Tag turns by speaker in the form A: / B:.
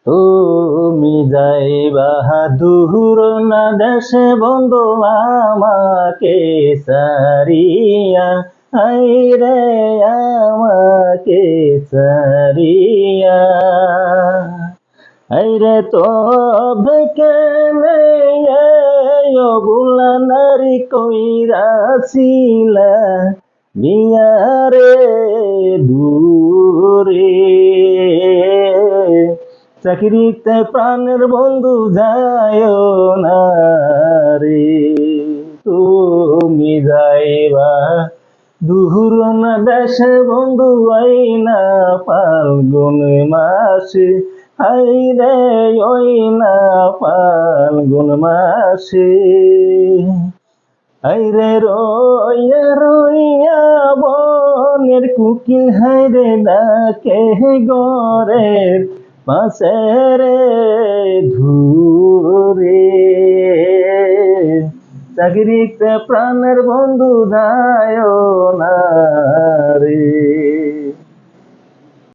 A: তুমি যাইবা দূর না দেশে বন্ধু আমাকে সারিয়া, আইরে আমাকে সারিয়া, আইরে তবে কেনে অবুলা নারী কইরাছিলা বিয়ারে দূরে, চাকরিতে প্রাণের বন্ধু যায় না রে। তুমি যাইবা দূর না দেশে বন্ধু আইনা ফাল্গুন মাসে, হাইরে ওই না ফাল্গুন মাসে, হাইরে রইয়া রইয়া বনের কুকিল হাইরে ডাকে গরের পাশে রে ধুরে, চাকরিতে প্রাণের বন্ধু যায় না